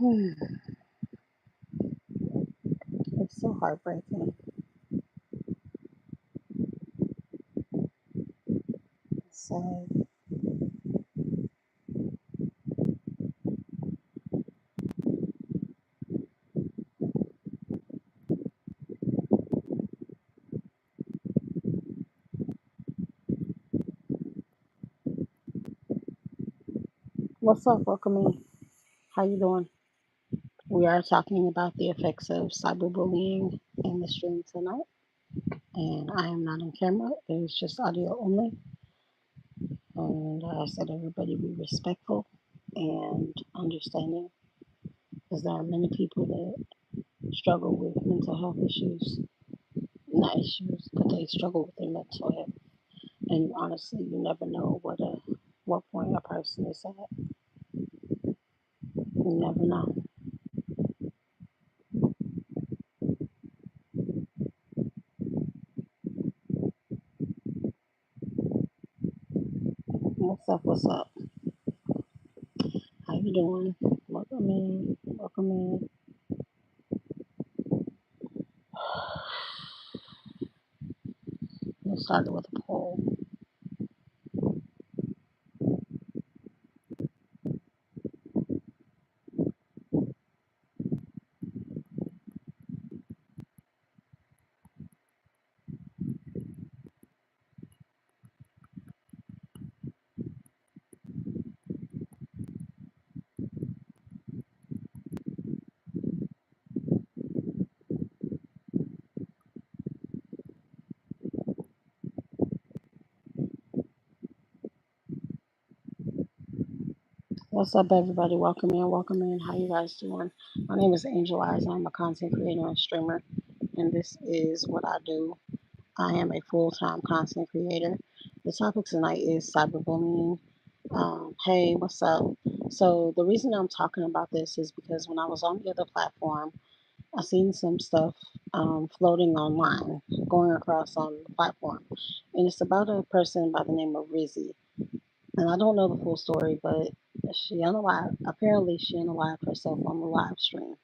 It's so heartbreaking. It's sad. What's up? Welcome in. How you doing? We are talking about the effects of cyberbullying in the stream tonight, and I am not on camera. It is just audio only. And I said everybody be respectful and understanding, because there are many people that struggle with mental health issues, not issues, but they struggle with their mental health. And honestly, you never know what point a person is at. You never know. What's up? What's up? How you doing? Welcome in. Welcome in. Let's start with a poll. What's up, everybody? Welcome in. Welcome in. How you guys doing? My name is Angel Eyes. I'm a content creator and streamer, and this is what I do. I am a full-time content creator. The topic tonight is cyberbullying. Hey, what's up? So the reason I'm talking about this is because when I was on the other platform, I seen some stuff floating online, going across on the platform, and it's about a person by the name of Rizzy. And I don't know the full story, but she unalived. Apparently, she unalived herself on the live stream,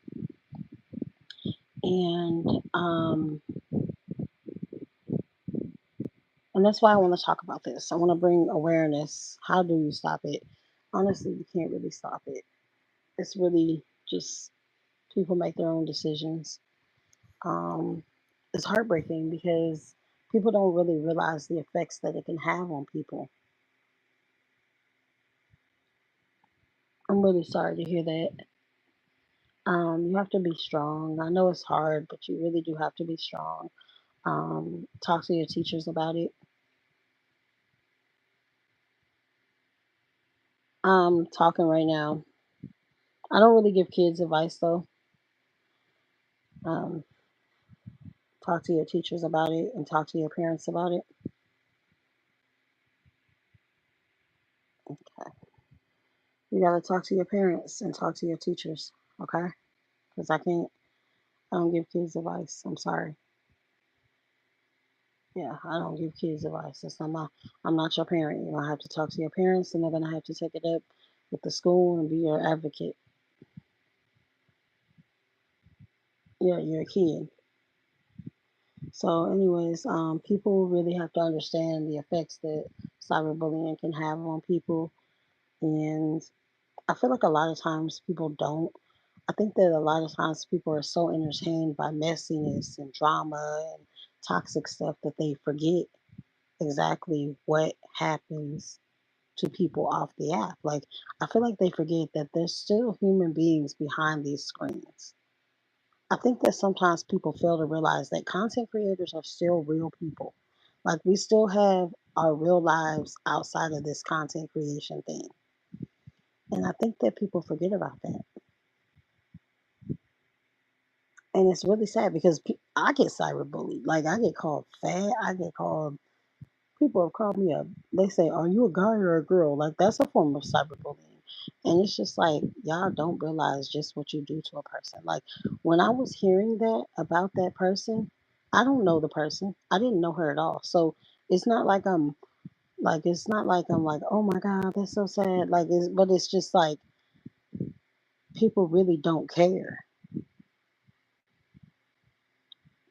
and and that's why I want to talk about this. I want to bring awareness. How do you stop it? Honestly, you can't really stop it. It's really just people make their own decisions. Um, it's heartbreaking because people don't really realize the effects that it can have on people. I'm really sorry to hear that. You have to be strong. I know it's hard, but you really do have to be strong. Talk to your teachers about it. I'm talking right now. I don't really give kids advice though. Um, talk to your teachers about it and talk to your parents about it. Okay. You gotta talk to your parents and talk to your teachers. Okay? Because I can't. I don't give kids advice. I'm sorry. Yeah, I don't give kids advice. That's not my. I'm not your parent. You're gonna have to talk to your parents, and they're gonna have to take it up with the school and be your advocate. Yeah, you're a kid. So, anyways, people really have to understand the effects that cyberbullying can have on people, and I feel like a lot of times people don't. I think that a lot of times people are so entertained by messiness and drama and toxic stuff that they forget exactly what happens to people off the app. Like, I feel like they forget that there's still human beings behind these screens. I think that sometimes people fail to realize that content creators are still real people. Like, we still have our real lives outside of this content creation thing. And I think that people forget about that. And it's really sad because I get cyberbullied. Like, I get called fat. I get called, people have called me a, they say, are you a guy or a girl? Like, that's a form of cyberbullying. And it's just like, y'all don't realize just what you do to a person. Like, when I was hearing that about that person, I don't know the person. I didn't know her at all. So it's not like it's not like I'm like, oh my God, that's so sad. Like, but it's just like, People really don't care.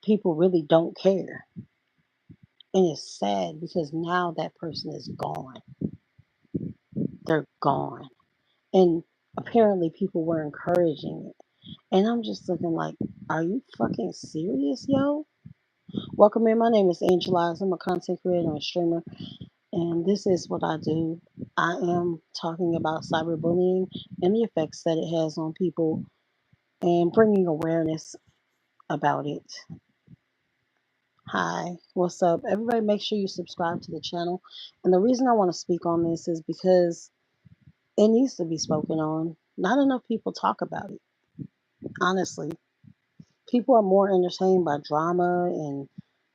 People really don't care. And it's sad because now that person is gone. They're gone. And apparently people were encouraging it. And I'm just looking like, are you fucking serious, yo? Welcome in. My name is Angel Eyes. I'm a content creator and streamer. And this is what I do. I am talking about cyberbullying and the effects that it has on people and bringing awareness about it. Hi, what's up? Everybody, make sure you subscribe to the channel. And the reason I want to speak on this is because it needs to be spoken on. Not enough people talk about it, honestly. People are more entertained by drama and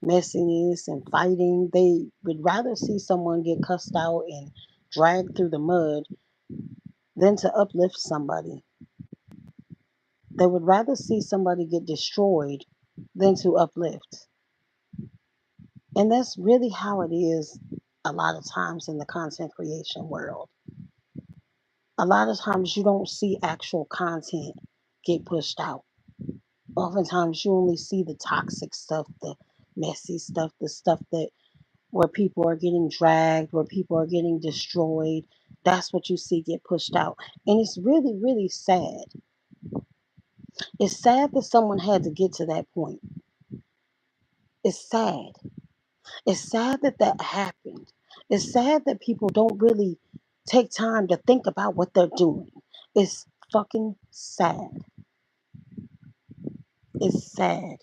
messiness and fighting. They would rather see someone get cussed out and dragged through the mud than to uplift somebody. They would rather see somebody get destroyed than to uplift. And that's really how it is a lot of times in the content creation world. A lot of times you don't see actual content get pushed out. Oftentimes you only see the toxic stuff, the messy stuff, the stuff that where people are getting dragged, where people are getting destroyed. That's what you see get pushed out. And it's really, really sad. It's sad that someone had to get to that point. It's sad. It's sad that that happened. It's sad that people don't really take time to think about what they're doing. It's fucking sad. It's sad.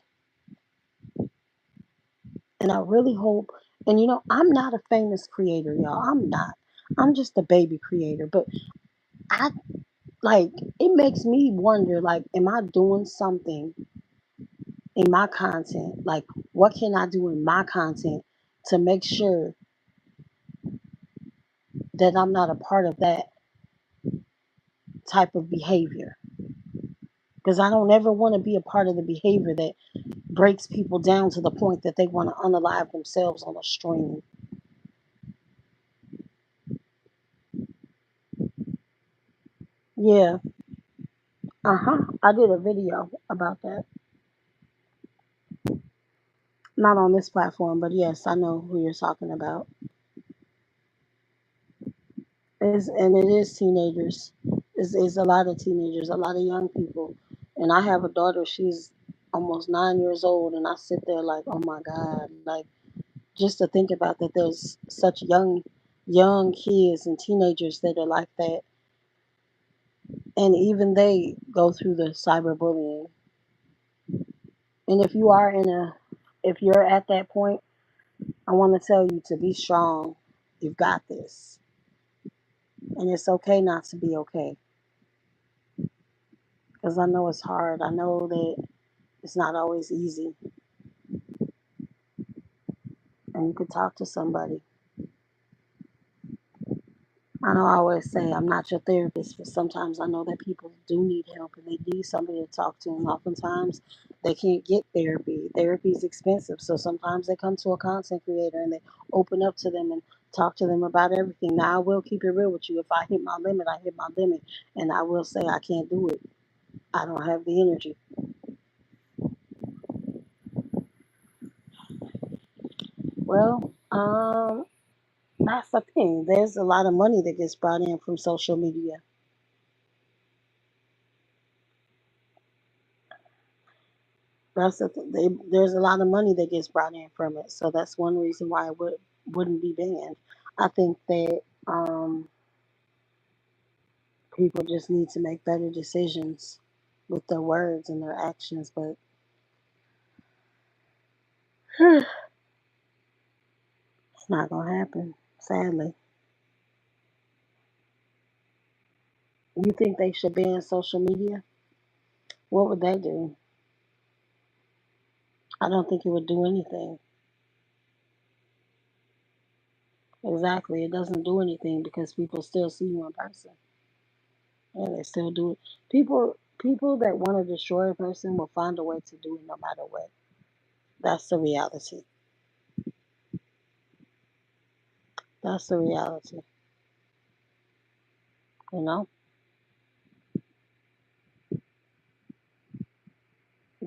And I really hope, and I'm not a famous creator, y'all. I'm not. I'm just a baby creator. But I like, it makes me wonder, like, am I doing something in my content? Like, what can I do in my content to make sure that I'm not a part of that type of behavior? Because I don't ever want to be a part of the behavior that breaks people down to the point that they want to unalive themselves on a stream. Yeah, I did a video about that. Not on this platform, but yes, I know who you're talking about. And it is teenagers. It's a lot of teenagers, a lot of young people. And I have a daughter, she's almost 9 years old, and I sit there like, oh my God, like just to think about that there's such young kids and teenagers that are like that. And even they go through the cyberbullying. And if you're at that point, I want to tell you to be strong. You've got this. And it's okay not to be okay. Because I know it's hard. I know that it's not always easy. And you could talk to somebody. I know I always say I'm not your therapist, but sometimes I know that people do need help and they need somebody to talk to. And oftentimes they can't get therapy. Therapy is expensive. So sometimes they come to a content creator and they open up to them and talk to them about everything. Now, I will keep it real with you. If I hit my limit, I hit my limit. And I will say I can't do it. I don't have the energy. Well, that's the thing. There's a lot of money that gets brought in from social media. There's a lot of money that gets brought in from it, so that's one reason why it wouldn't be banned. I think that people just need to make better decisions with their words and their actions, but it's not gonna happen, sadly. You think they should ban social media? What would they do? I don't think it would do anything. Exactly, it doesn't do anything because people still see you in person, and they still do it. People that want to destroy a person will find a way to do it no matter what. That's the reality. That's the reality. You know?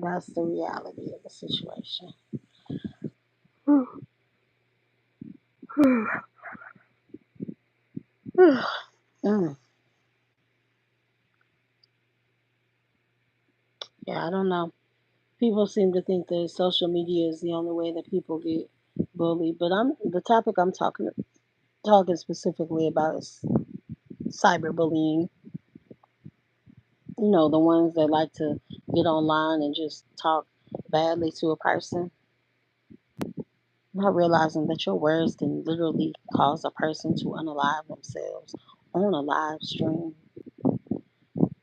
That's the reality of the situation. Mm. Yeah, I don't know. People seem to think that social media is the only way that people get bullied, but I'm the topic I'm talking specifically about is cyberbullying. You know, the ones that like to get online and just talk badly to a person, not realizing that your words can literally cause a person to unalive themselves on a live stream.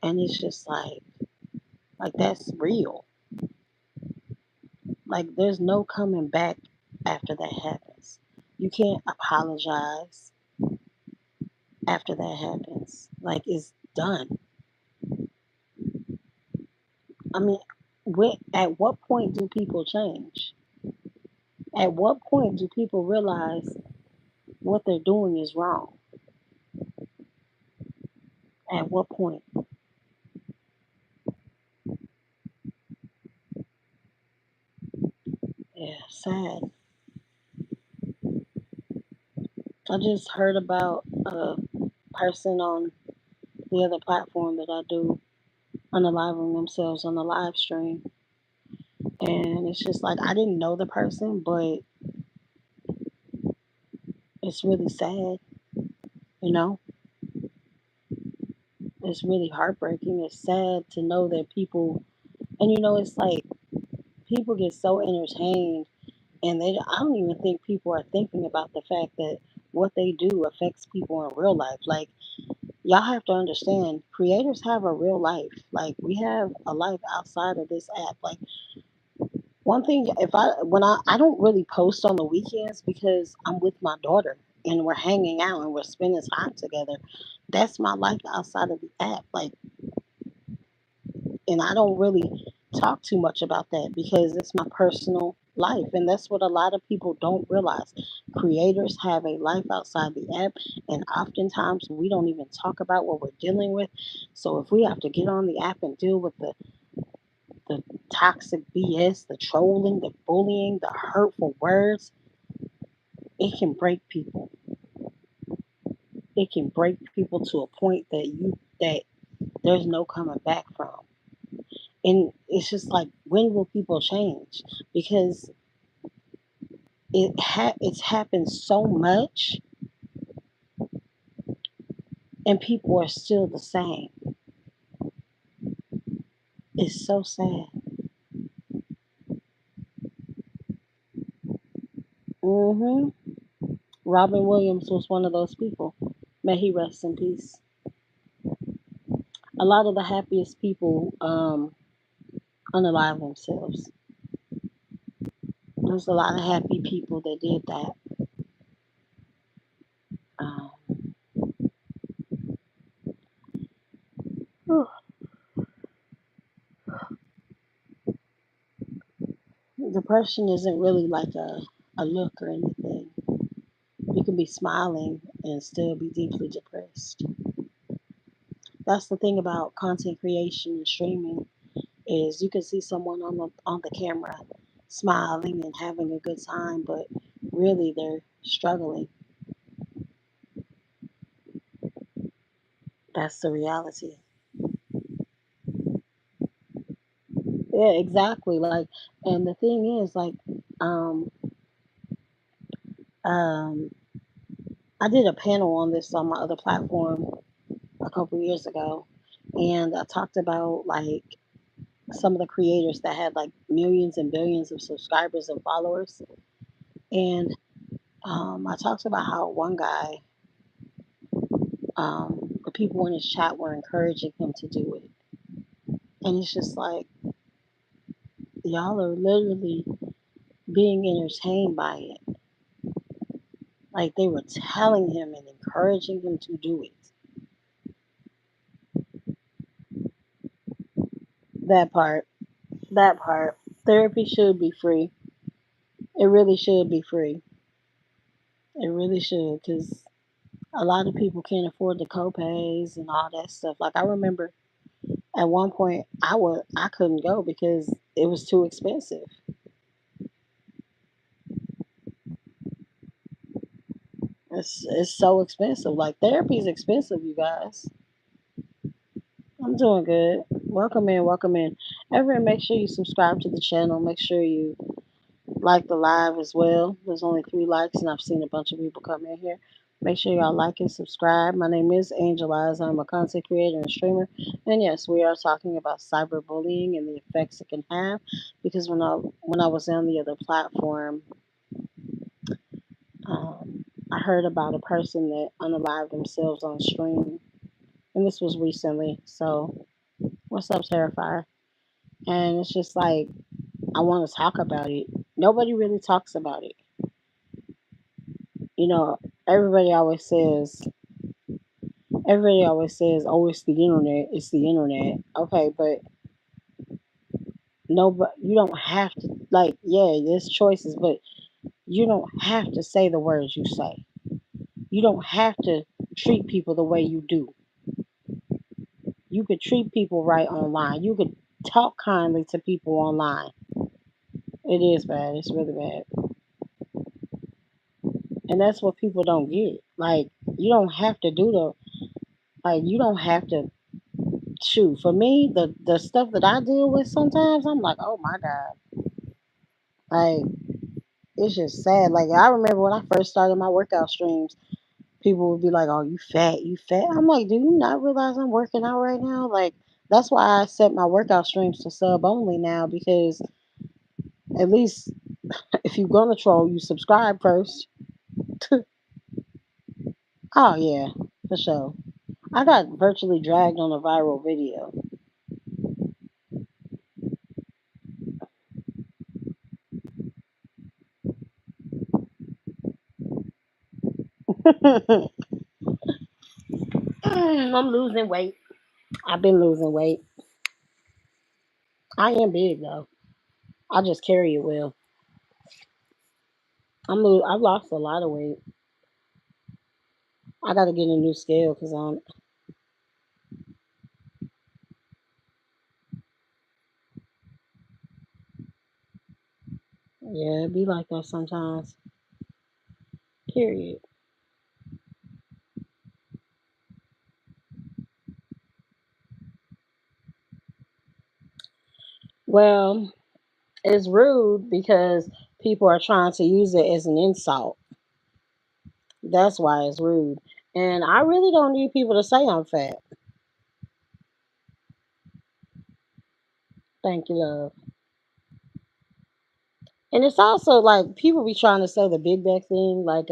And it's just like that's real. Like there's no coming back after that happens. You can't apologize after that happens. Like it's done. I mean, at what point do people change? At what point do people realize what they're doing is wrong? At what point? Yeah, sad. I just heard about a person on the other platform that I do unaliving themselves on the live stream. And it's just like I didn't know the person, but it's really sad, you know? It's really heartbreaking. It's sad to know that people, and it's like people get so entertained, and I don't even think people are thinking about the fact that what they do affects people in real life. Like, y'all have to understand, creators have a real life. Like, we have a life outside of this app. Like, one thing, if I when I don't really post on the weekends because I'm with my daughter and we're hanging out and we're spending time together. That's my life outside of the app. Like, and I don't really talk too much about that because it's my personal life, and that's what a lot of people don't realize. Creators have a life outside the app, and oftentimes we don't even talk about what we're dealing with. So if we have to get on the app and deal with the toxic BS, the trolling, the bullying, the hurtful words, it can break people. It can break people to a point that there's no coming back from. And it's just like, when will people change? Because it's happened so much, and people are still the same. It's so sad. hmm Robin Williams was one of those people. May he rest in peace. A lot of the happiest people unalive themselves. There's a lot of happy people that did that. Um, Depression isn't really like a look or anything. You can be smiling and still be deeply depressed. That's the thing about content creation and streaming, is you can see someone on the camera smiling and having a good time, but really they're struggling. That's the reality. Yeah, exactly. Like, and the thing is, like, um, um, I did a panel on this on my other platform a couple years ago, and I talked about like some of the creators that had like millions and billions of subscribers and followers, and I talked about how one guy, the people in his chat were encouraging him to do it. And it's just like, y'all are literally being entertained by it. Like, they were telling him and encouraging him to do it. That part, that part. Therapy should be free. It really should be free. It really should, because a lot of people can't afford the copays and all that stuff. Like, I remember At one point, I couldn't go because it was too expensive. It's so expensive. Like therapy is expensive, you guys. I'm doing good. Welcome in, welcome in. Everyone, make sure you subscribe to the channel. Make sure you like the live as well. There's only 3 likes, and I've seen a bunch of people come in here. Make sure y'all like and subscribe. My name is Angela. I'm a content creator and streamer. And yes, we are talking about cyberbullying and the effects it can have. Because when I was on the other platform, I heard about a person that unalived themselves on stream, and this was recently. So, what's up, Terrifier? And it's just like I want to talk about it. Nobody really talks about it. You know, everybody always says, everybody always says, "Oh, it's the internet. It's the internet." Okay, but no, but you don't have to. Like, yeah, there's choices, but you don't have to say the words you say. You don't have to treat people the way you do. You could treat people right online. You could talk kindly to people online. It is bad. It's really bad. And that's what people don't get. Like, you don't have to do the, like, you don't have to, shoot. For me, the stuff that I deal with sometimes, I'm like, oh my God. Like, it's just sad. Like, I remember when I first started my workout streams, people would be like, oh, you fat, you fat. I'm like, do you not realize I'm working out right now? Like, that's why I set my workout streams to sub only now because at least if you're gonna troll, you subscribe first. Oh yeah, for sure. I got virtually dragged on a viral video. I'm losing weight. I've been losing weight. I am big though. I just carry it well. I've lost a lot of weight. I got to get a new scale because yeah, it be like that sometimes. Period. Well, it's rude because people are trying to use it as an insult. That's why it's rude. And I really don't need people to say I'm fat. Thank you, love. And it's also like people be trying to say the big back thing, like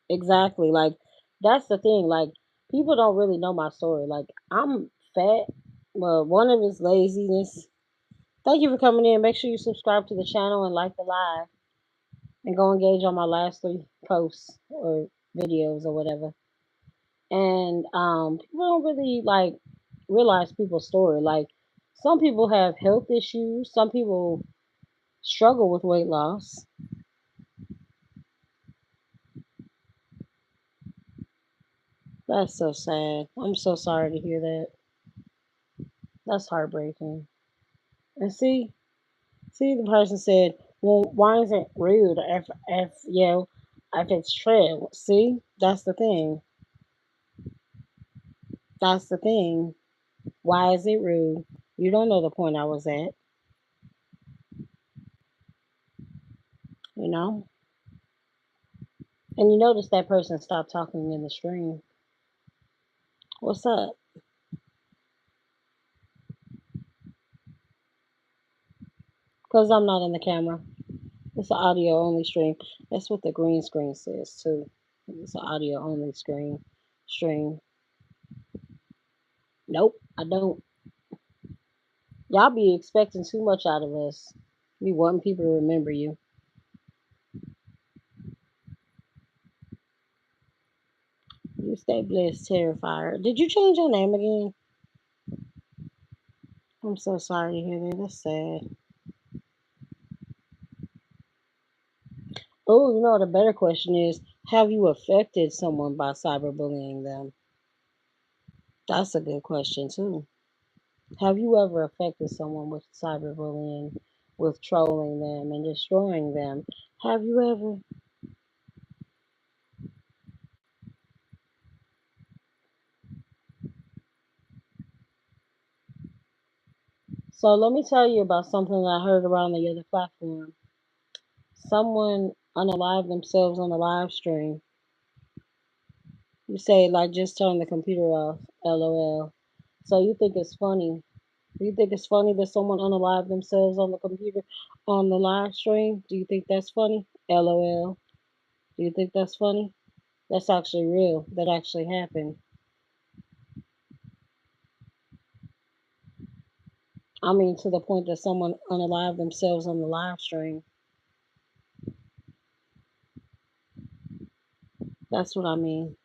exactly, like that's the thing. Like people don't really know my story. Like I'm fat. Well, one of it's laziness. Thank you for coming in. Make sure you subscribe to the channel and like the live, and go engage on my last 3 posts or videos or whatever. And people don't really like realize people's story. Like some people have health issues. Some people struggle with weight loss. That's so sad. I'm so sorry to hear that. That's heartbreaking. And see, the person said, "Well, why is it rude if if it's true?" See, that's the thing. That's the thing. Why is it rude? You don't know the point I was at. You know. And you notice that person stopped talking in the stream. What's up? Because I'm not in the camera. It's an audio only stream. That's what the green screen says too. It's an audio only stream. Nope, I don't. Y'all be expecting too much out of us. We want people to remember you. You stay blessed, Terrifier. Did you change your name again? I'm so sorry to hear that. That's sad. Oh, you know, the better question is, have you affected someone by cyberbullying them? That's a good question too. Have you ever affected someone with cyberbullying, with trolling them and destroying them? Have you ever? So let me tell you about something that I heard around the other platform. Someone unalived themselves on a live stream. You say like just turn the computer off, LOL. So you think it's funny? Do you think it's funny that someone unalived themselves on the computer on the live stream? Do you think that's funny? LOL. Do you think that's funny? That's actually real. That actually happened. I mean, to the point that someone unalived themselves on the live stream. That's what I mean.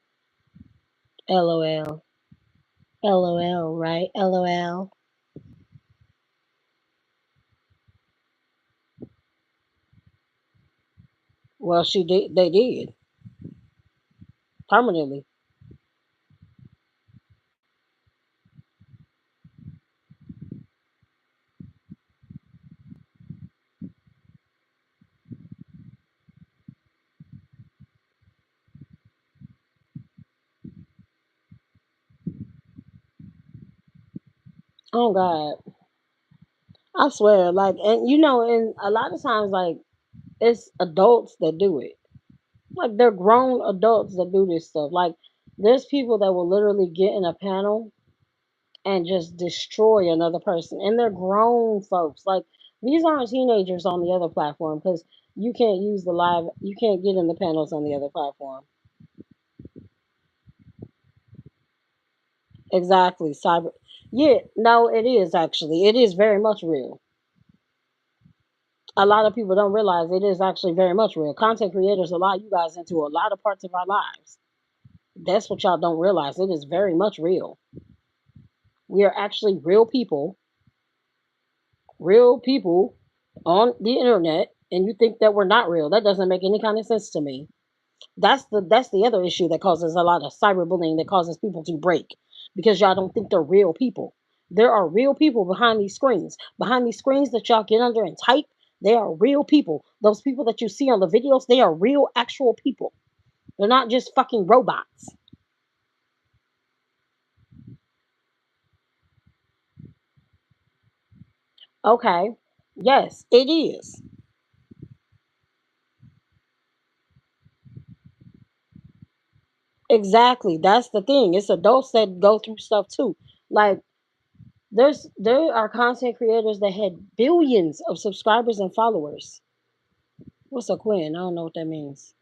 LOL. LOL, right? LOL. Well, she did. They did permanently. Oh God, I swear. Like, and and a lot of times, like, it's adults that do it. Like, they're grown adults that do this stuff. Like, there's people that will literally get in a panel and just destroy another person, and they're grown folks. Like, these aren't teenagers on the other platform because you can't get in the panels on the other platform. Exactly. Yeah, no, it is actually. It is very much real. A lot of people don't realize it is actually very much real. Content creators allow you guys into a lot of parts of our lives. That's what y'all don't realize. It is very much real. We are actually real people on the internet, and you think that we're not real. That doesn't make any kind of sense to me. That's the other issue that causes a lot of cyberbullying, that causes people to break, because y'all don't think they're real people. There are real people behind these screens. Behind these screens that y'all get under and type, they are real people. Those people that you see on the videos, they are real actual people. They're not just fucking robots. Okay. Yes, it is. Exactly. That's the thing. It's adults that go through stuff too. Like, there are content creators that had billions of subscribers and followers. What's a queen? I don't know what that means.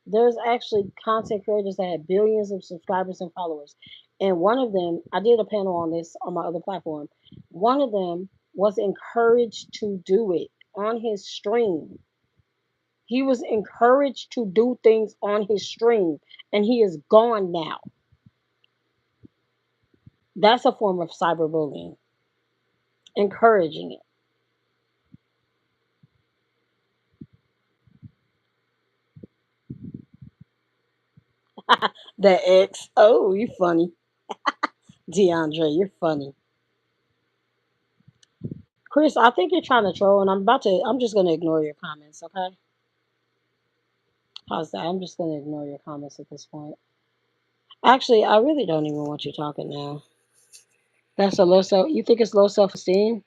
There's actually content creators that had billions of subscribers and followers. And one of them, I did a panel on this on my other platform. One of them was encouraged to do it on his stream. He was encouraged to do things on his stream, and he is gone now. That's a form of cyberbullying, encouraging it. The ex. Oh, you funny. DeAndre, you're funny. Chris, I think you're trying to troll, and I'm just going to ignore your comments, okay? How's that? I'm just going to ignore your comments at this point. Actually, I really don't even want you talking now. That's a low self. You think it's low self esteem?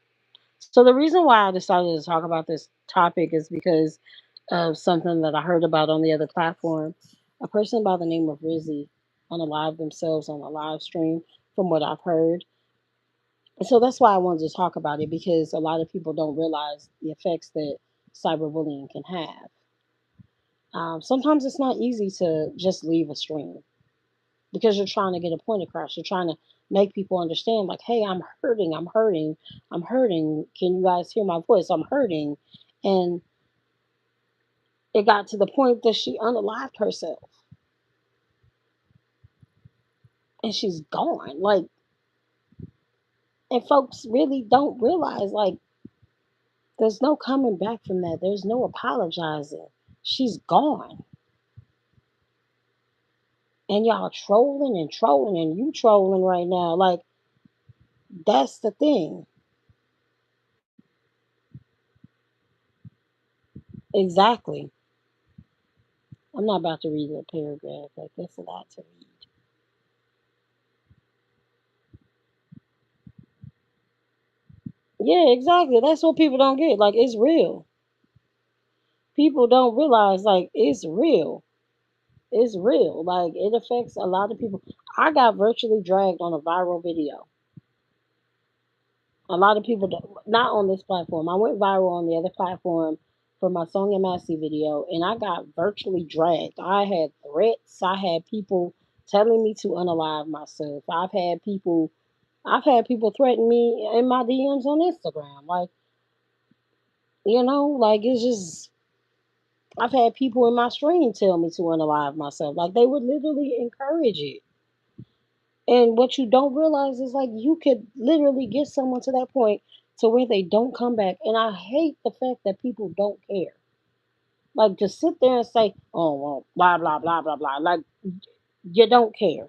So the reason why I decided to talk about this topic is because of something that I heard about on the other platform. A person by the name of Rizzy unalived themselves on a live stream, from what I've heard. And so that's why I wanted to talk about it, because a lot of people don't realize the effects that cyberbullying can have. Sometimes it's not easy to just leave a stream because you're trying to get a point across. You're trying to make people understand, like, hey, I'm hurting, I'm hurting, I'm hurting. Can you guys hear my voice? I'm hurting. And it got to the point that she unalived herself and she's gone. Like, and folks really don't realize, like, there's no coming back from that. There's no apologizing. She's gone. And y'all trolling and trolling and you trolling right now. Like, that's the thing. Exactly. I'm not about to read a paragraph. Like, that's a lot to read. Yeah, exactly. That's what people don't get. Like, it's real. People don't realize, like, it's real. It's real. Like, it affects a lot of people. I got virtually dragged on a viral video. A lot of people don't, not on this platform. I went viral on the other platform for my Song and Massey video, and I got virtually dragged. I had threats. I had people telling me to unalive myself. I've had people threaten me in my DMs on Instagram. Like, like it's just I've had people in my stream tell me to unalive myself. Like, they would literally encourage it. And what you don't realize is, like, you could literally get someone to that point to where they don't come back. And I hate the fact that people don't care. Like, to sit there and say, "Oh well, blah blah blah blah blah," like, you don't care.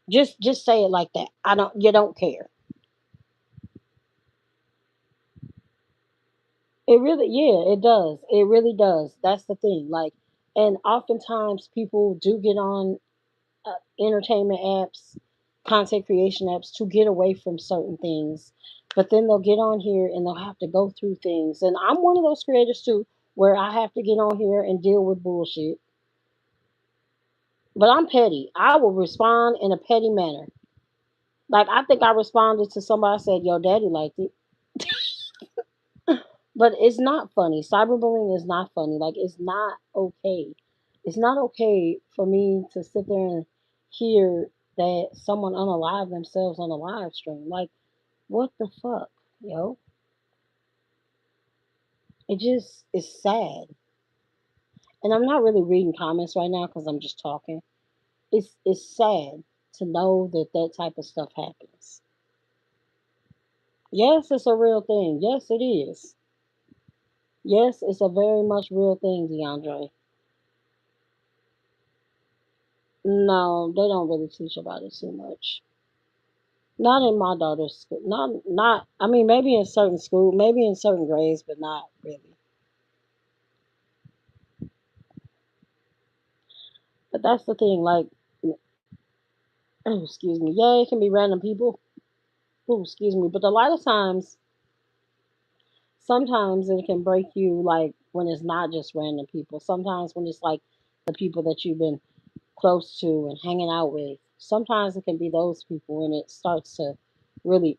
Just say it like that. I don't. You don't care. It really, yeah, it does. It really does. That's the thing. Like, and oftentimes people do get on entertainment apps, content creation apps to get away from certain things. But then they'll get on here and they'll have to go through things. And I'm one of those creators too, where I have to get on here and deal with bullshit. But I'm petty. I will respond in a petty manner. Like, I think I responded to somebody, I said, "Yo, daddy liked it." But it's not funny. Cyberbullying is not funny. Like, it's not okay. It's not okay for me to sit there and hear that someone unalive themselves on a live stream. Like, what the fuck, yo? It just is sad. And I'm not really reading comments right now because I'm just talking. It's sad to know that that type of stuff happens. Yes, it's a real thing. Yes, it is. Yes, it's a very much real thing, DeAndre. No, they don't really teach about it too much. Not in my daughter's school. Not. I mean, maybe in certain school, maybe in certain grades, but not really. But that's the thing. Like, oh, excuse me. Yeah, it can be random people. Oh, excuse me. But a lot of times, sometimes it can break you. Like, when it's not just random people. Sometimes when it's like the people that you've been close to and hanging out with. Sometimes it can be those people, and it starts to really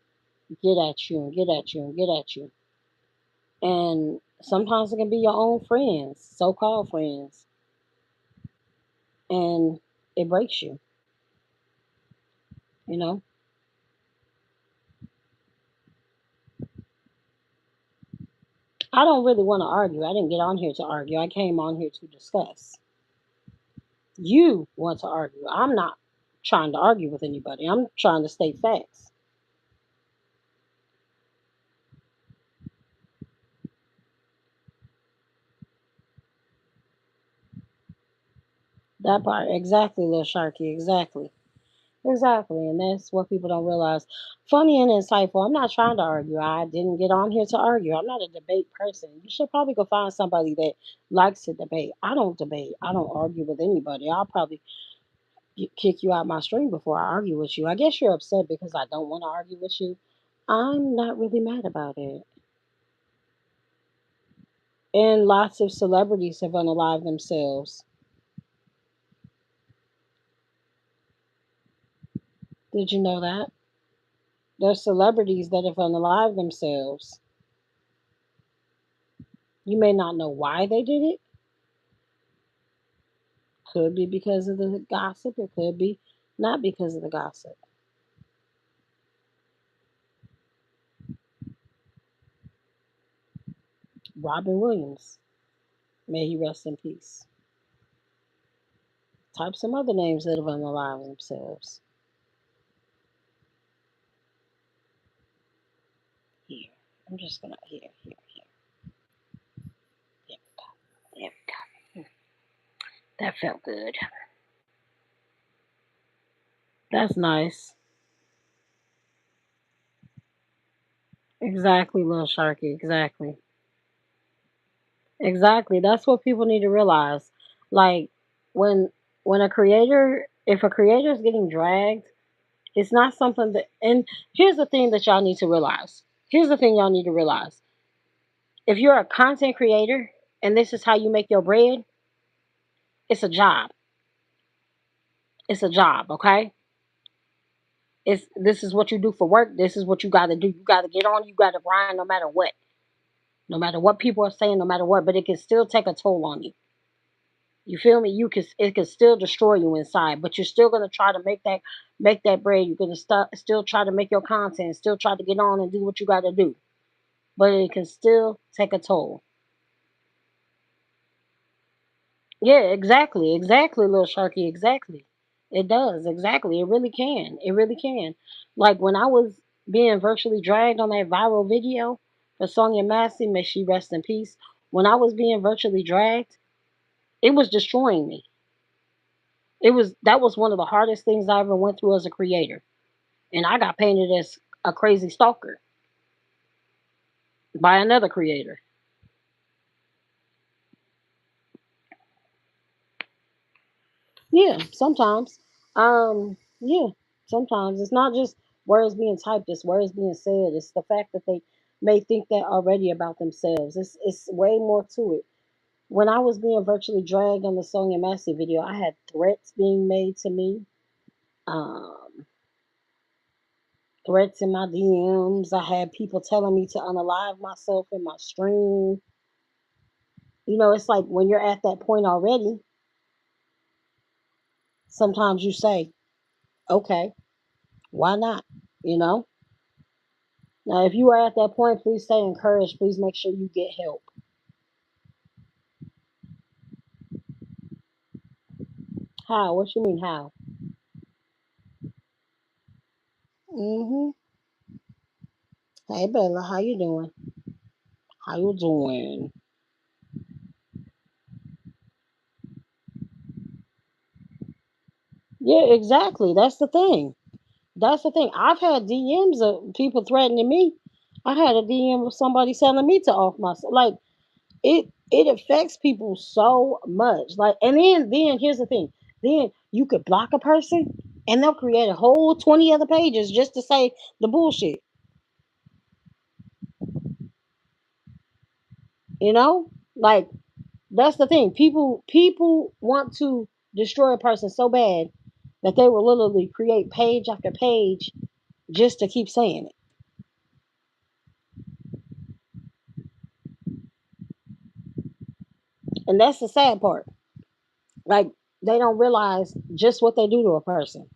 get at you and get at you and get at you. And sometimes it can be your own friends, so called friends, and it breaks you, you know? I don't really want to argue. I didn't get on here to argue. I came on here to discuss. You want to argue. I'm not trying to argue with anybody. I'm trying to state facts. That part, exactly, little Sharky, exactly. Exactly, and that's what people don't realize. Funny and insightful. I'm not trying to argue. I didn't get on here to argue. I'm not a debate person. You should probably go find somebody that likes to debate. I don't debate. I don't argue with anybody. I'll probably kick you out my stream before I argue with you. I guess you're upset because I don't want to argue with you. I'm not really mad about it. And lots of celebrities have unalived themselves. Did you know that? There's celebrities that have unalived themselves. You may not know why they did it. Could be because of the gossip. It could be not because of the gossip. Robin Williams, may he rest in peace. Type some other names that have unalived themselves. Here. I'm just gonna here. There we go. There we go. That felt good. That's nice. Exactly, little Sharky. Exactly. Exactly. That's what people need to realize. Like when when a creator, if a creator is getting dragged, it's not something that. And here's the thing that y'all need to realize. Here's the thing y'all need to realize. If you're a content creator and this is how you make your bread, it's a job. It's a job. Okay. It's this is what you do for work. This is what you got to do. You got to get on. You got to grind no matter what. No matter what people are saying. No matter what. But it can still take a toll on you. You feel me? You can it can still destroy you inside, but you're still gonna try to make that bread. You're gonna still try to make your content, still try to get on and do what you got to do, but it can still take a toll. Yeah, exactly, exactly, little Sharky, exactly. It does, exactly. It really can. It really can. Like when I was being virtually dragged on that viral video for Sonya Massey, may she rest in peace. When I was being virtually dragged, it was destroying me. It was that was one of the hardest things I ever went through as a creator. And I got painted as a crazy stalker by another creator. Yeah, sometimes. Yeah, sometimes it's not just words being typed; it's words being said. It's the fact that they may think that already about themselves. It's way more to it. When I was being virtually dragged on the Sonya Massey video, I had threats being made to me. Um, Threats in my DMs. I had people telling me to unalive myself in my stream. It's like when you're at that point already, sometimes you say, okay, why not? You know? Now, if you are at that point, please stay encouraged. Please make sure you get help. How? What you mean, how? Mm-hmm. Hey, Bella, how you doing? How you doing? Yeah, exactly. That's the thing. That's the thing. I've had DMs of people threatening me. I had a DM of somebody telling me to off myself. Like, it affects people so much. Like, and then here's the thing. Then you could block a person and they'll create a whole 20 other pages just to say the bullshit. You know? Like that's the thing. People want to destroy a person so bad that they will literally create page after page just to keep saying it. And that's the sad part. Like they don't realize just what they do to a person.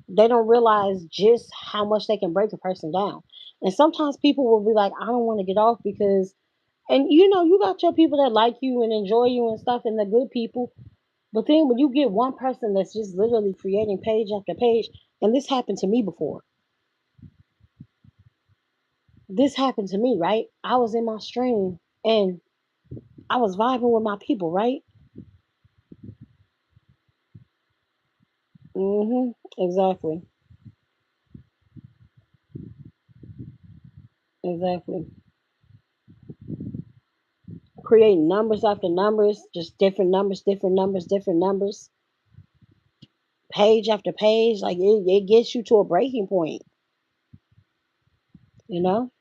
They don't realize just how much they can break a person down. And sometimes people will be like, I don't want to get off because, and you got your people that like you and enjoy you and stuff, and the good people. But then when you get one person that's just literally creating page after page, and this happened to me before. This happened to me, right? I was in my stream and I was vibing with my people, right? Exactly. Exactly. Creating numbers after numbers, just different numbers, different numbers, different numbers, page after page. Like it gets you to a breaking point, you know?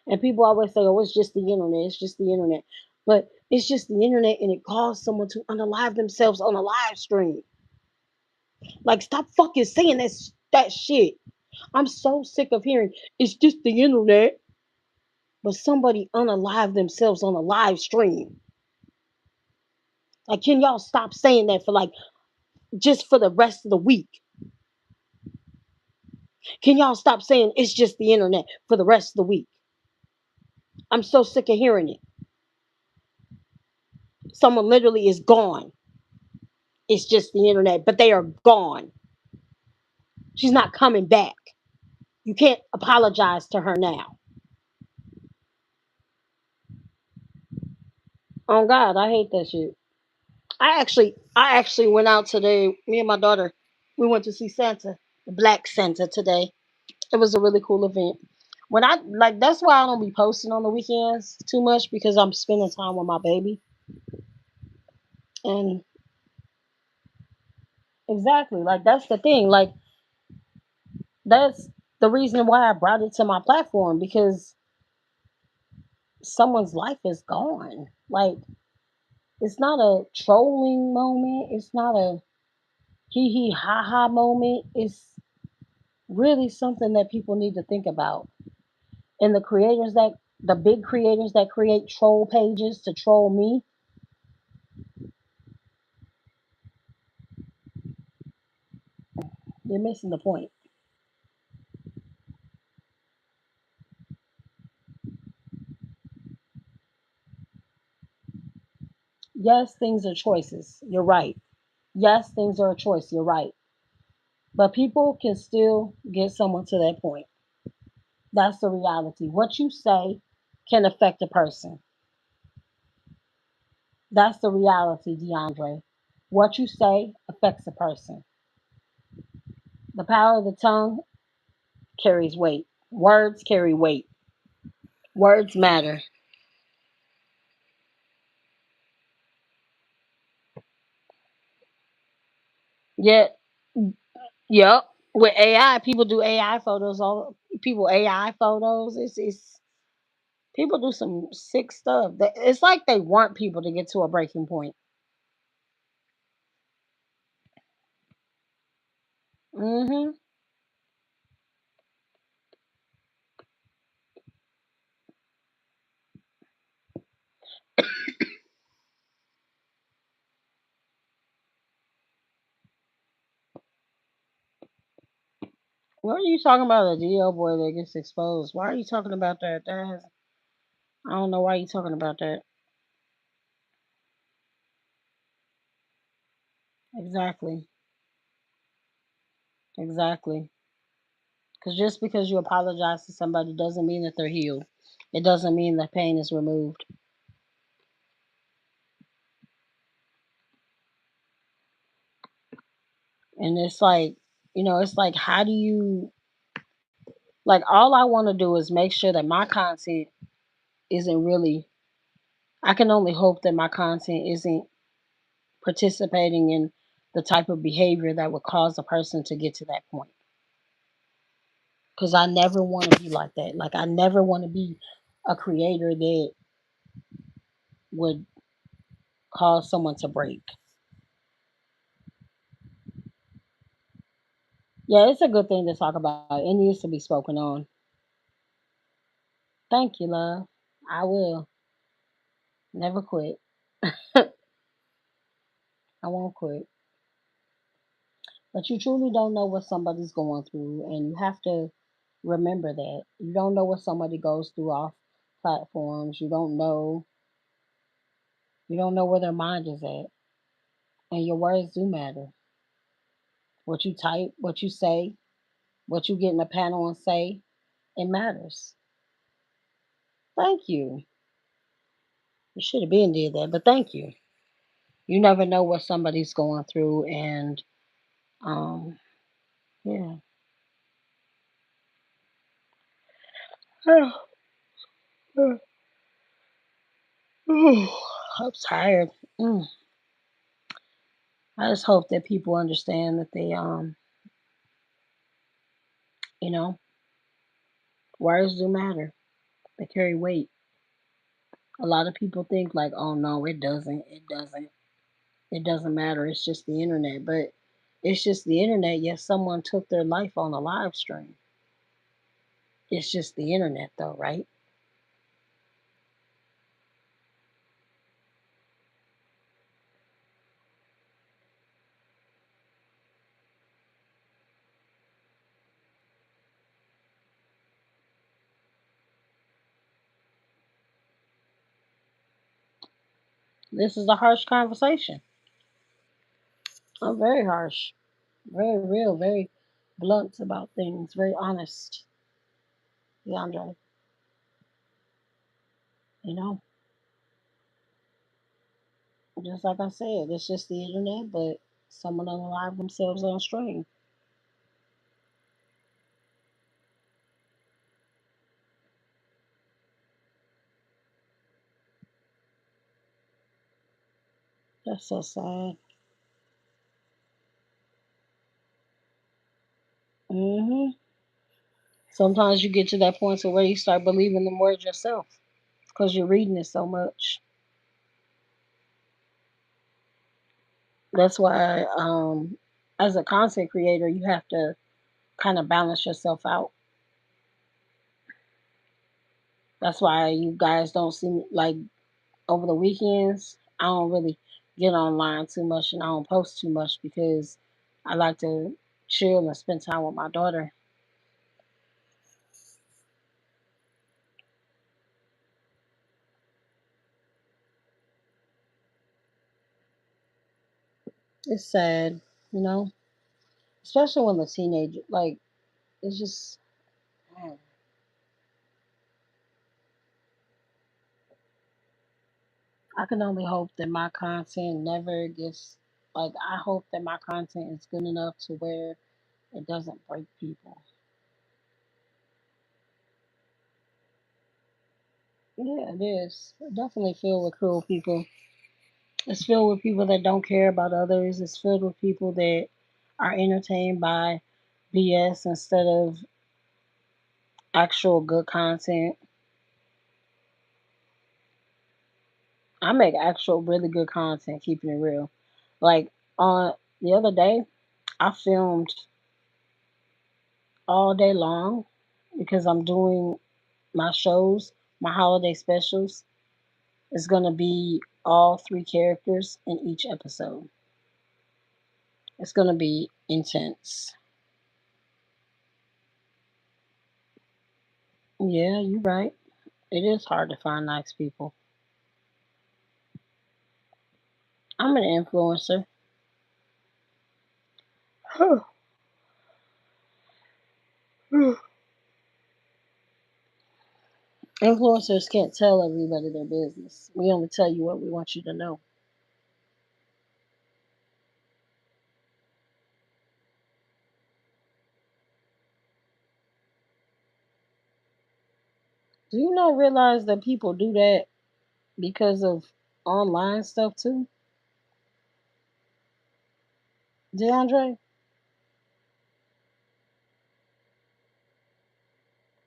And people always say, oh, it's just the internet, it's just the internet. But it's just the internet and it caused someone to unalive themselves on a live stream. Like, stop fucking saying that shit. I'm so sick of hearing it's just the internet, but somebody unalive themselves on a live stream. Like, can y'all stop saying that for like just for the rest of the week? Can y'all stop saying it's just the internet for the rest of the week? I'm so sick of hearing it. Someone literally is gone. It's just the internet, but they are gone. She's not coming back. You can't apologize to her now. Oh God, I hate that shit. I actually went out today. Me and my daughter. We went to see Santa, the Black Santa today. It was a really cool event. When I like, that's why I don't be posting on the weekends too much because I'm spending time with my baby. And exactly, like that's the thing. Like that's the reason why I brought it to my platform because someone's life is gone. Like it's not a trolling moment. It's not a hee hee ha ha moment. It's really something that people need to think about. And the big creators that create troll pages to troll me, they're missing the point. Yes, things are choices. You're right. Yes, things are a choice. You're right. But people can still get someone to that point. That's the reality. What you say can affect a person. That's the reality, DeAndre. What you say affects a person. The power of the tongue carries weight. Words carry weight. Words matter. Yet, yep. With AI, people do AI photos. All people AI photos. It's people do some sick stuff. It's like they want people to get to a breaking point. Hmm. What are you talking about? A DL boy that gets exposed. Why are you talking about that? I don't know why you talking about that. Exactly. Exactly. Because just because you apologize to somebody doesn't mean that they're healed. It doesn't mean the pain is removed. And it's like, it's like, how do you, like, all I want to do is make sure that my content isn't really, I can only hope that my content isn't participating in the type of behavior that would cause a person to get to that point. Because I never want to be like that. Like, I never want to be a creator that would cause someone to break. Yeah, it's a good thing to talk about. It needs to be spoken on. Thank you, love. I will. Never quit. I won't quit. But you truly don't know what somebody's going through, and you have to remember that. You don't know what somebody goes through off platforms. You don't know where their mind is at. And your words do matter. What you type, what you say, what you get in a panel and say, it matters. Thank you. You should have been did that, but thank you. You never know what somebody's going through, and um, yeah. I'm tired. Mm. I just hope that people understand that you know, words do matter. They carry weight. A lot of people think like, oh no, it doesn't. It doesn't. It doesn't matter. It's just the internet. But it's just the internet, yet someone took their life on a live stream. It's just the internet though, right? This is a harsh conversation. I'm very harsh, very real, very blunt about things, very honest. Leandre, you know, just like I said, it's just the internet, but someone unalive themselves on stream. That's so sad. Hmm. Sometimes you get to that point to where you start believing the word yourself because you're reading it so much. That's why, as a content creator, you have to kind of balance yourself out. That's why you guys don't see me like over the weekends. I don't really get online too much and I don't post too much because I like to chill and spend time with my daughter. It's sad, you know, especially when the teenager like it's just. Man, I can only hope that my content never gets like I hope that my content is good enough to where it doesn't break people. Yeah, it is. Definitely filled with cruel people. It's filled with people that don't care about others. It's filled with people that are entertained by BS instead of actual good content. I make actual really good content, keeping it real. Like on the other day, I filmed all day long because I'm doing my shows, my holiday specials. Is going to be all three characters in each episode. It's going to be intense. Yeah, you're right. It is hard to find nice people. I'm an influencer. Influencers can't tell everybody their business. We only tell you what we want you to know. Do you not realize that people do that because of online stuff too? DeAndre,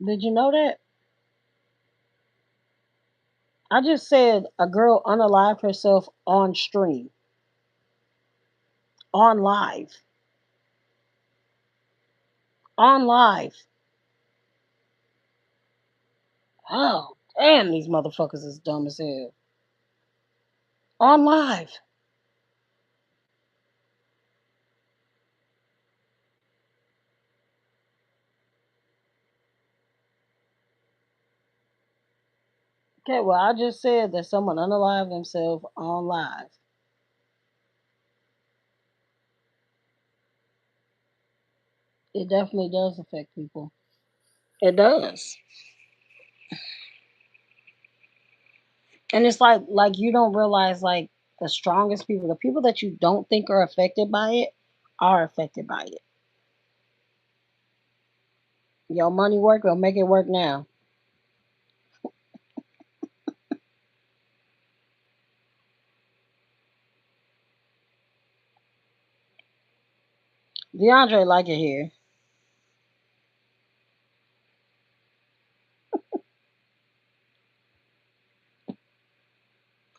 did you know that? I just said a girl unalived herself on stream, on live, on live. Oh, damn, these motherfuckers is dumb as hell. On live. Okay, well, I just said that someone unalived themselves on live. It definitely does affect people. It does. And it's like you don't realize like the strongest people, the people that you don't think are affected by it, are affected by it. Your money work, will make it work now. DeAndre like it here.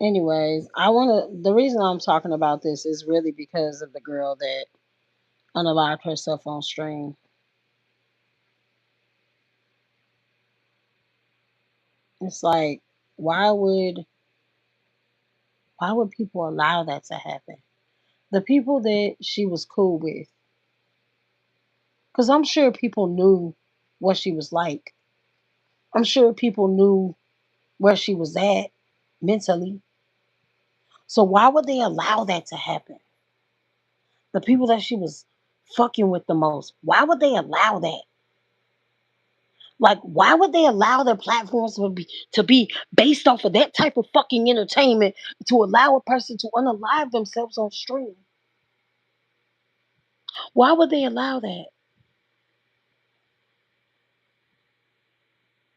Anyways, I wanna the reason I'm talking about this is really because of the girl that unalived herself on stream. It's like why would why would people allow that to happen? The people that she was cool with, because I'm sure people knew what she was like. I'm sure people knew where she was at mentally. So why would they allow that to happen? The people that she was fucking with the most, why would they allow that? Like, why would they allow their platforms to be based off of that type of fucking entertainment to allow a person to unalive themselves on stream? Why would they allow that?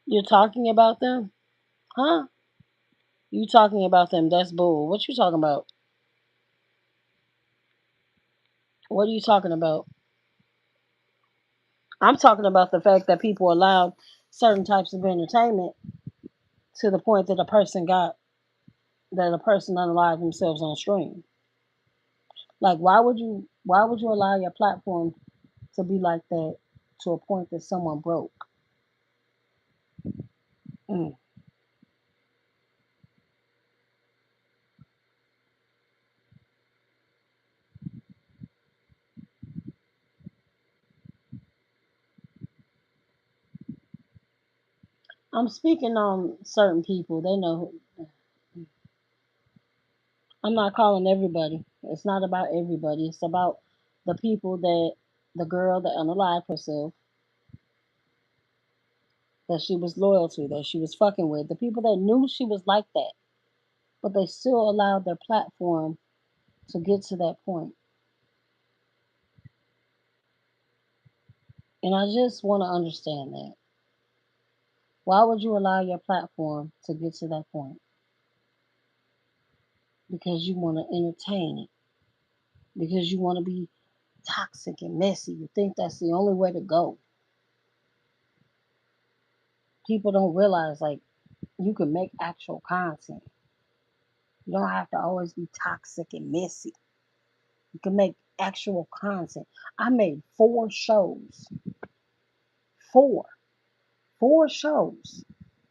You're talking about them? Huh? You talking about them? That's bull. What you talking about? What are you talking about? I'm talking about the fact that people allowed certain types of entertainment to the point that a person unalived themselves on stream. Like why would you allow your platform to be like that to a point that someone broke? Mm. I'm speaking on certain people. They know I'm not calling everybody. It's not about everybody. It's about the people that the girl that unalived herself, that she was loyal to, that she was fucking with, the people that knew she was like that, but they still allowed their platform to get to that point. And I just want to understand that. Why would you allow your platform to get to that point? Because you want to entertain it, because you want to be toxic and messy. You think that's the only way to go. People don't realize, like, you can make actual content. You don't have to always be toxic and messy. You can make actual content. I made four, four shows.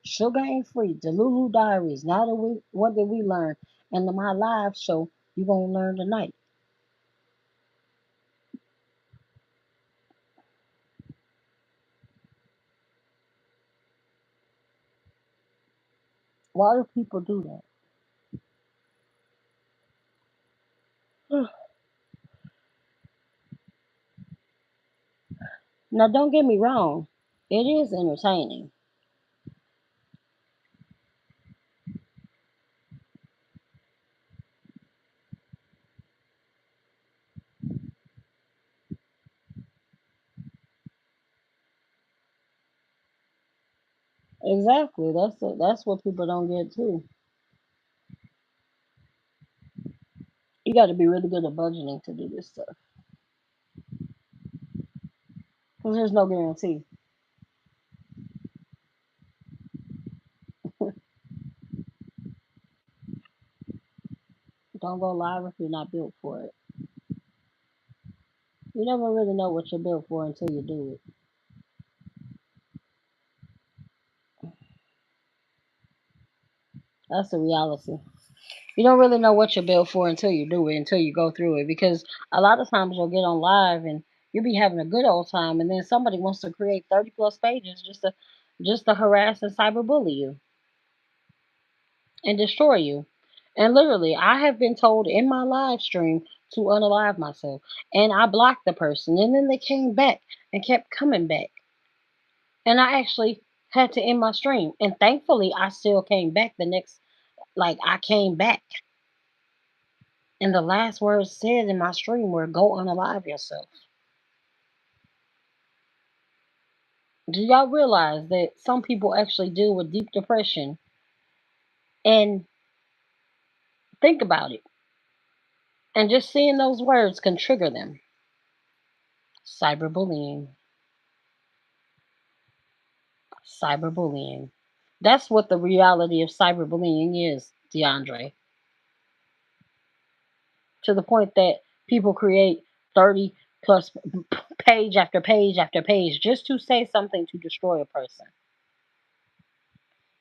Sugar Ain't Free, the Lulu Diaries. Now that what did we learn? And my live show, you're gonna learn tonight. Why do people do that? Now, don't get me wrong. It is entertaining. Exactly. That's what people don't get too. You got to be really good at budgeting to do this stuff because there's no guarantee. Don't go live if you're not built for it. You never really know what you're built for until you do it. That's the reality. You don't really know what you're built for until you do it, until you go through it. Because a lot of times you'll get on live and you'll be having a good old time, and then somebody wants to create 30 plus pages just to harass and cyberbully you and destroy you. And literally, I have been told in my live stream to unalive myself, and I blocked the person, and then they came back and kept coming back, and I actually had to end my stream. And thankfully, I still came back the next, like I came back. And the last words said in my stream were, "Go unalive yourself." Do y'all realize that some people actually deal with deep depression? And think about it. And just seeing those words can trigger them. Cyberbullying. Cyberbullying. That's what the reality of cyberbullying is, DeAndre. To the point that people create 30 plus page after page after page just to say something to destroy a person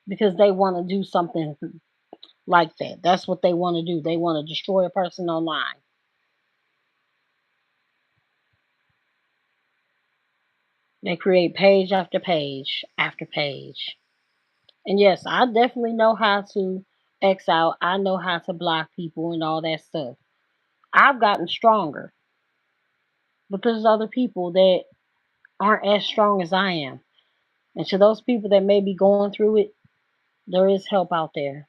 because they want to do something like that. That's what they want to do. They want to destroy a person online. They create page after page after page. And yes, I definitely know how to X out. I know how to block people and all that stuff. I've gotten stronger, but there's other people that aren't as strong as I am. And to those people that may be going through it, there is help out there.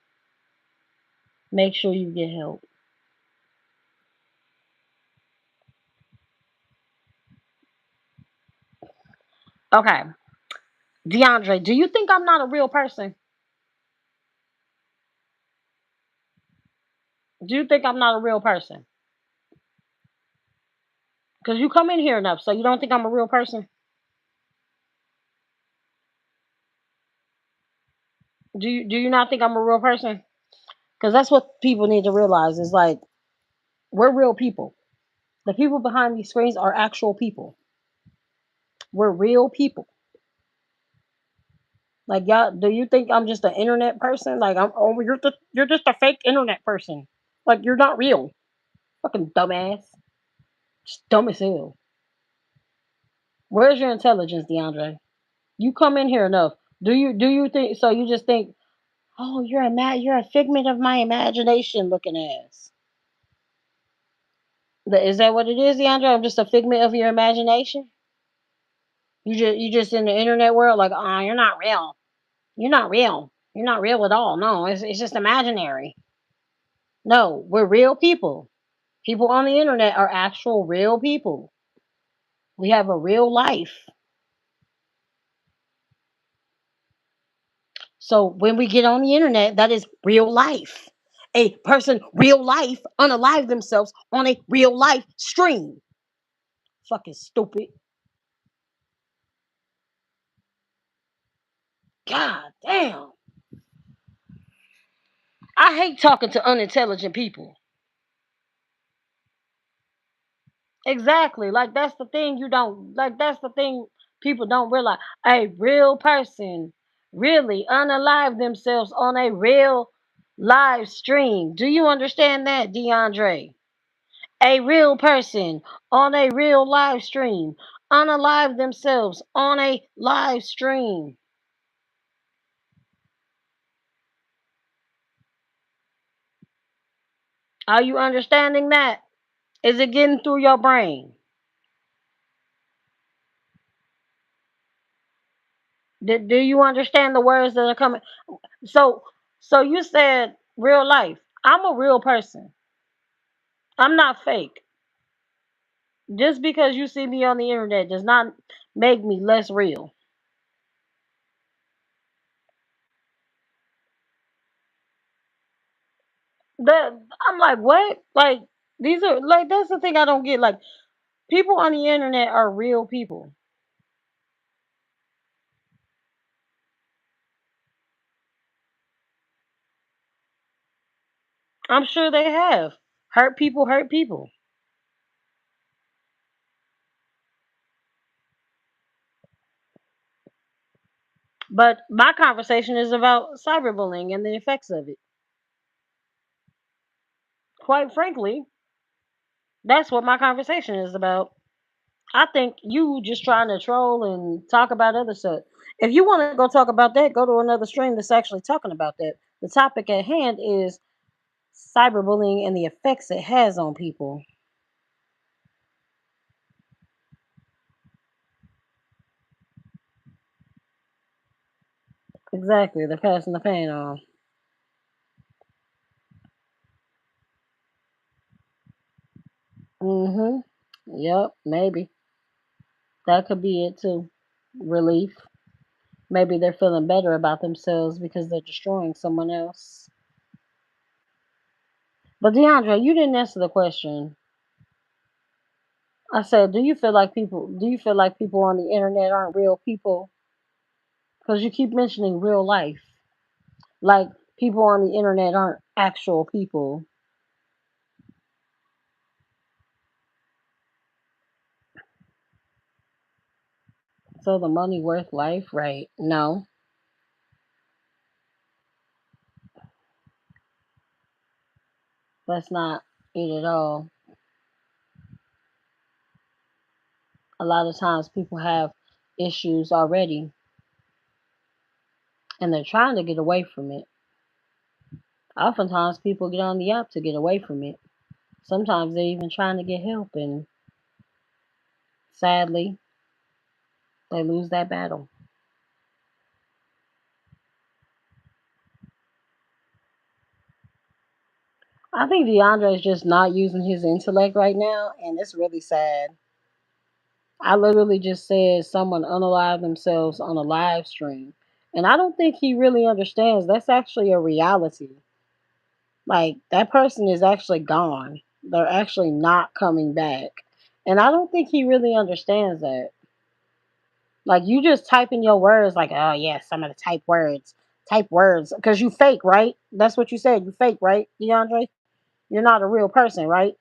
Make sure you get help. Okay, DeAndre, do you think I'm not a real person? Do you think I'm not a real person? Because you come in here enough, so you don't think I'm a real person? Do you not think I'm a real person? Because that's what people need to realize is like we're real people. The people behind these screens are actual people. We're real people. Like y'all, do you think I'm just an internet person? Like you're just a fake internet person. Like you're not real. Fucking dumbass. Just dumb as hell. Where's your intelligence, DeAndre? You come in here enough. Do you think so? You just think, oh, you're a figment of my imagination, looking ass. Is that what it is, DeAndre? I'm just a figment of your imagination. You just in the internet world, like, oh, you're not real. You're not real. You're not real at all. No, it's just imaginary. No, we're real people. People on the internet are actual real people. We have a real life. So when we get on the internet, that is real life. A person, real life, unalive themselves on a real life stream. Fucking stupid. God damn. I hate talking to unintelligent people. Exactly. Like that's the thing you don't like that's the thing people don't realize. A real person really unalive themselves on a real live stream. Do you understand that, DeAndre? A real person on a real live stream. Unalive themselves on a live stream. Are you understanding that? Is it getting through your brain? Do you understand the words that are coming? So so you said real life. I'm a real person. I'm not fake. Just because you see me on the internet does not make me less real. That I'm like, what? Like these are like that's the thing I don't get. Like people on the internet are real people. I'm sure they have. Hurt people. But my conversation is about cyberbullying and the effects of it. Quite frankly, that's what my conversation is about. I think you just trying to troll and talk about other stuff. If you want to go talk about that, go to another stream that's actually talking about that. The topic at hand is cyberbullying and the effects it has on people. Exactly, they're passing the pain on. Mhm. Yep, maybe that could be it too. Relief. Maybe they're feeling better about themselves because they're destroying someone else. But DeAndre, you didn't answer the question. I said, do you feel like people on the internet aren't real people? Because you keep mentioning real life. Like people on the internet aren't actual people. So the money worth life, right? No, that's not it at all. A lot of times people have issues already and they're trying to get away from it. Oftentimes people get on the app to get away from it. Sometimes they're even trying to get help and sadly they lose that battle. I think DeAndre is just not using his intellect right now and it's really sad. I literally just said someone unalived themselves on a live stream. And I don't think he really understands that's actually a reality. Like, that person is actually gone. They're actually not coming back. And I don't think he really understands that. Like, you just type in your words, like, oh, yeah, some of the type words. Type words. Because you fake, right? That's what you said. You fake, right, DeAndre? You're not a real person, right?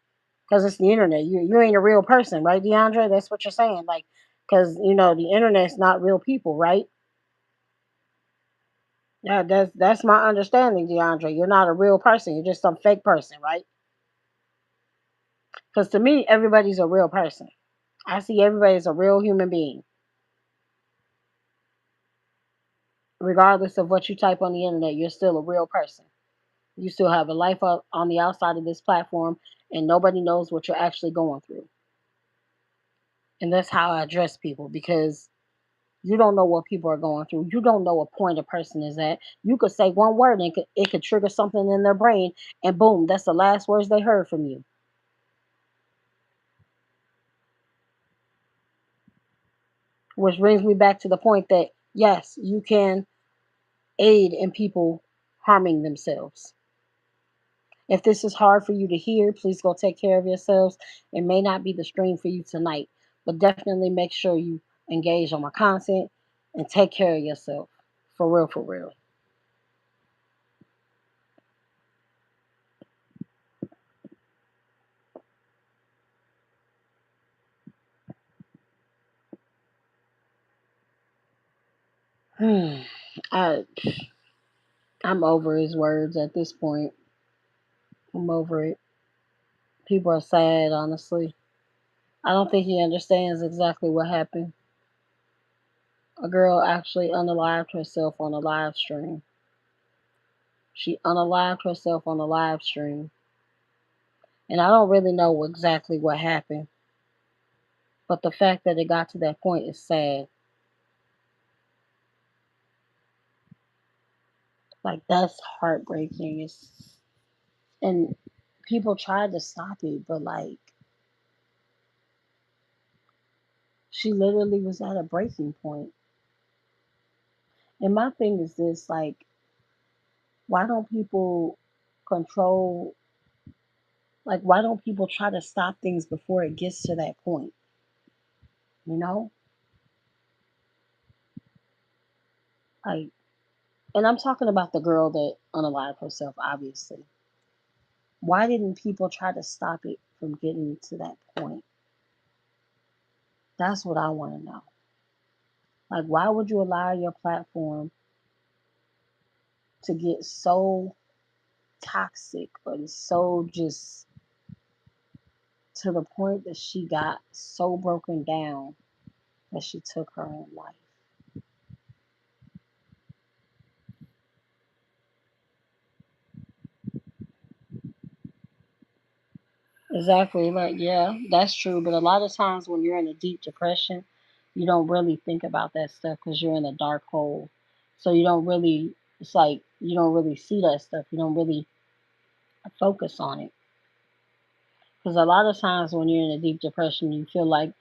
Because it's the internet. You ain't a real person, right, DeAndre? That's what you're saying. Like, because, the internet's not real people, right? Yeah, that's my understanding, DeAndre. You're not a real person. You're just some fake person, right? Because to me, everybody's a real person. I see everybody as a real human being, regardless of what you type on the internet. You're still a real person. You still have a life up on the outside of this platform, and nobody knows what you're actually going through. And that's how I address people because you don't know what people are going through. You don't know what point a person is at. You could say one word and it could trigger something in their brain, and boom, that's the last words they heard from you. Which brings me back to the point that yes, you can aid in people harming themselves. If this is hard for you to hear, please go take care of yourselves. It may not be the stream for you tonight, but definitely make sure you engage on my content and take care of yourself. For real, for real. I I'm over his words at this point. I'm over it. People are sad, honestly. I don't think he understands exactly what happened. A girl actually unalived herself on a live stream. She unalived herself on a live stream. And I don't really know exactly what happened. But the fact that it got to that point is sad. Like, that's heartbreaking. And people tried to stop it, but like, she literally was at a breaking point. And my thing is this, like, why don't people control, like, why don't people try to stop things before it gets to that point? You know? Like, and I'm talking about the girl that unalived herself, obviously. Why didn't people try to stop it from getting to that point? That's what I want to know. Like, why would you allow your platform to get so toxic or so just to the point that she got so broken down that she took her own life? Exactly. Like, yeah, that's true. But a lot of times when you're in a deep depression, you don't really think about that stuff because you're in a dark hole. So you don't really, it's like you don't really see that stuff. You don't really focus on it. Because a lot of times when you're in a deep depression, you feel like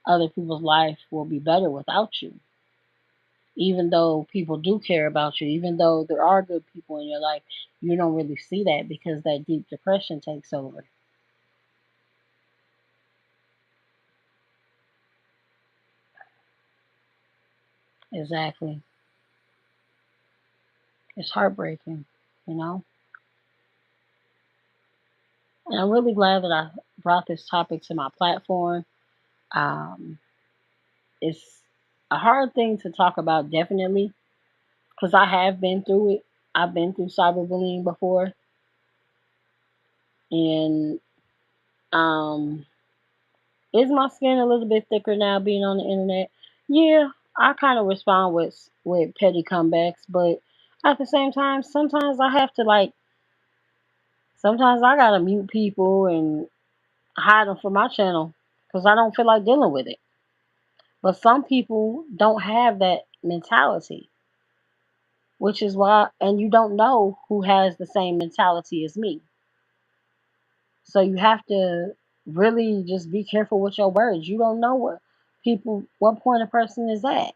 other people's life will be better without you. Even though people do care about you, even though there are good people in your life, you don't really see that because that deep depression takes over. Exactly. It's heartbreaking, you know? And I'm really glad that I brought this topic to my platform. Um, it's a hard thing to talk about, definitely, because I have been through it. I've been through cyberbullying before, and um, is my skin a little bit thicker now being on the internet? Yeah, I kind of respond with petty comebacks, but at the same time, sometimes I have to like. Sometimes I gotta mute people and hide them from my channel because I don't feel like dealing with it. But some people don't have that mentality, which is why, and you don't know who has the same mentality as me. So you have to really just be careful with your words. You don't know what People, what point of person is that?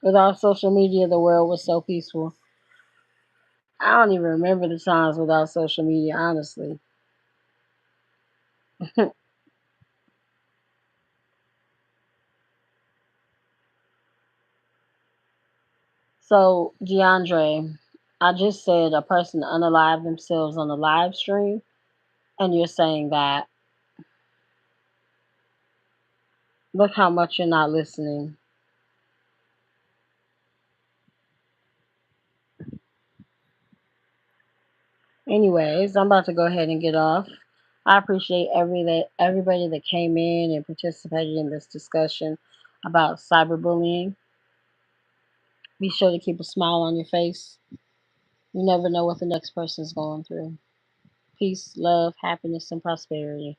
Without social media, the world was so peaceful. I don't even remember the times without social media, honestly. So, DeAndre, I just said a person unalived themselves on a live stream, and you're saying that. Look how much you're not listening. Anyways, I'm about to go ahead and get off. I appreciate everybody that came in and participated in this discussion about cyberbullying. Be sure to keep a smile on your face. You never know what the next person is going through. Peace, love, happiness, and prosperity.